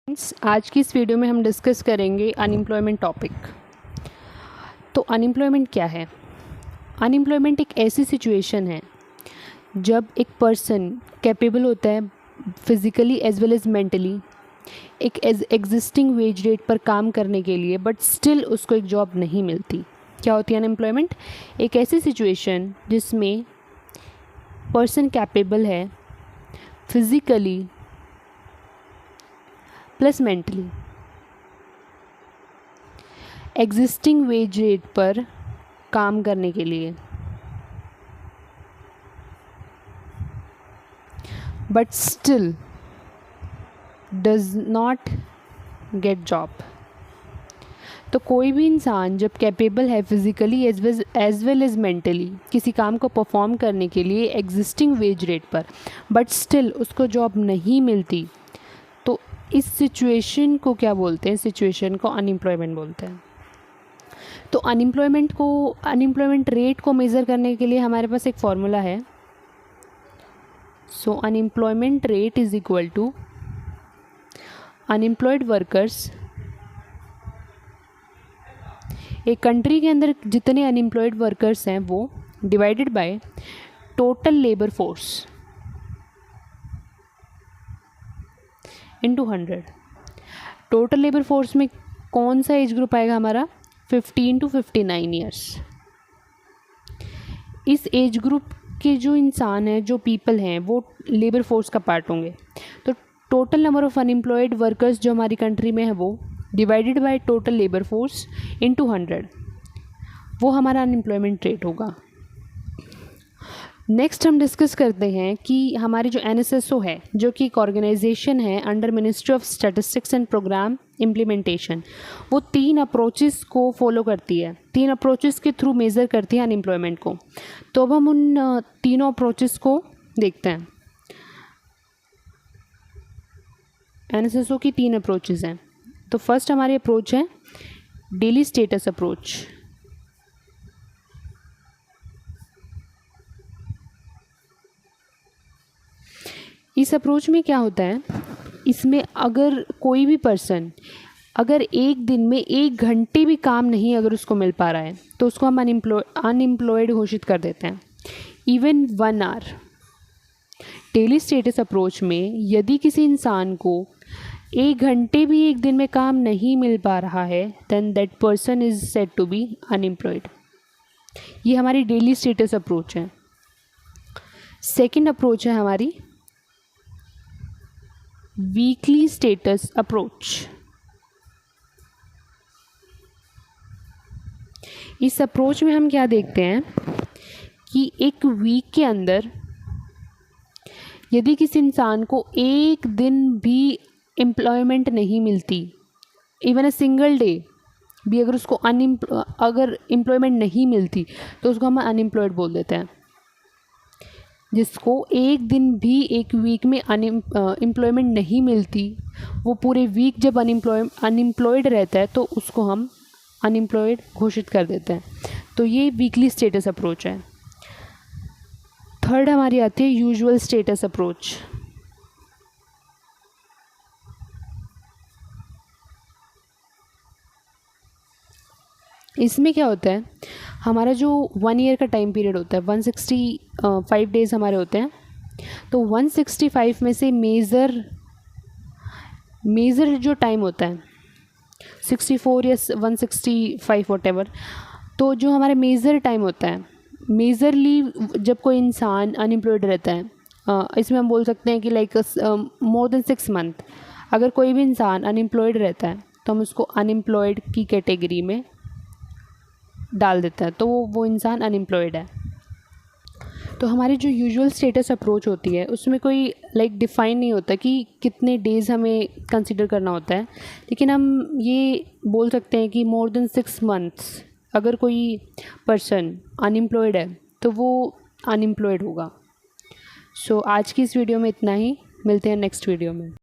आज की इस वीडियो में हम डिस्कस करेंगे अनएम्प्लॉयमेंट टॉपिक। तो अनएम्प्लॉयमेंट क्या है? अनएम्प्लॉयमेंट एक ऐसी सिचुएशन है जब एक पर्सन कैपेबल होता है physically as well as mentally एक एग्जिस्टिंग वेज रेट पर काम करने के लिए, बट स्टिल उसको एक जॉब नहीं मिलती। क्या होती है अनएम्प्लॉयमेंट? एक ऐसी सिचुएशन जिसमें पर्सन कैपेबल है physically plus mentally existing wage rate पर काम करने के लिए, but still does not get job. तो कोई भी इंसान जब कैपेबल है physically as well as mentally किसी काम को परफॉर्म करने के लिए एग्जिस्टिंग वेज रेट पर, बट स्टिल उसको जॉब नहीं मिलती, तो इस सिचुएशन को क्या बोलते हैं? सिचुएशन को अनएम्प्लॉयमेंट बोलते हैं। तो अनएम्प्लॉयमेंट रेट को मेज़र करने के लिए हमारे पास एक फॉर्मूला है। So unemployment rate is equal to unemployed workers, एक कंट्री के अंदर जितने अनएम्प्लॉयड वर्कर्स हैं वो divided by total labour force into 100। Total labour force में कौन सा एज ग्रुप आएगा हमारा? 15 to 59 ईयर्स। इस एज ग्रुप के जो इंसान हैं, जो पीपल हैं, वो लेबर फोर्स का पार्ट होंगे। तो total number of unemployed workers जो हमारी कंट्री में है वो divided by total labour force into 100, वो हमारा अनएम्प्लॉयमेंट रेट होगा। नेक्स्ट हम डिस्कस करते हैं कि हमारी जो NSSO है, जो कि एक ऑर्गेनाइजेशन है under ministry of statistics and programme implementation, वो 3 अप्रोचेस को फॉलो करती है। 3 अप्रोचेस के थ्रू मेज़र करती है अनएम्प्लॉयमेंट को। तो अब हम उन तीनों अप्रोचेस को देखते हैं। NSSO की 3 अप्रोचेस हैं। तो फर्स्ट हमारी अप्रोच है डेली स्टेटस अप्रोच। इस अप्रोच में क्या होता है? इसमें अगर कोई भी पर्सन अगर एक दिन में 1 घंटे भी काम नहीं अगर उसको मिल पा रहा है तो उसको हम अनएम्प्लॉयड घोषित कर देते हैं। Even 1 hour. Daily status approach में यदि किसी इंसान को 1 घंटे भी एक दिन में काम नहीं मिल पा रहा है, then that person is said to be unemployed. ये हमारी डेली स्टेटस अप्रोच है। सेकंड अप्रोच है हमारी वीकली स्टेटस अप्रोच। इस अप्रोच में हम क्या देखते हैं कि एक वीक के अंदर यदि किसी इंसान को एक दिन भी एम्प्लॉयमेंट नहीं मिलती, इवन अ सिंगल डे भी अगर उसको अगर एम्प्लॉयमेंट नहीं मिलती, तो उसको हम अनएम्प्लॉयड बोल देते हैं। जिसको एक दिन भी एक वीक में एम्प्लॉयमेंट नहीं मिलती, वो पूरे वीक जब अनएम्प्लॉयड रहता है तो उसको हम अनएम्प्लॉयड घोषित कर देते हैं। तो ये वीकली स्टेटस अप्रोच है। थर्ड हमारी आती है यूजुअल स्टेटस अप्रोच। इसमें क्या होता है? हमारा जो 1 ईयर का टाइम पीरियड होता है, 165 डेज़ हमारे होते हैं। तो 165 में से मेज़र जो टाइम होता है 64 या 165 वॉटेवर, तो जो हमारा मेज़र टाइम होता है, मेज़रली जब कोई इंसान अनएम्प्लॉयड रहता है, इसमें हम बोल सकते हैं कि लाइक मोर देन 6 मंथ अगर कोई भी इंसान अनएम्प्लॉयड रहता है तो हम उसको अनएम्प्लॉयड की कैटेगरी में डाल देता है, तो वो इंसान अनएम्प्लॉयड है। तो हमारी जो यूजुअल स्टेटस अप्रोच होती है उसमें कोई लाइक डिफ़ाइन नहीं होता कि कितने डेज़ हमें कंसिडर करना होता है, लेकिन हम ये बोल सकते हैं कि मोर देन 6 मंथ्स अगर कोई पर्सन अनएम्प्लॉयड है तो वो अनएम्प्लॉयड होगा। सो आज की इस वीडियो में इतना ही। मिलते हैं नेक्स्ट वीडियो में।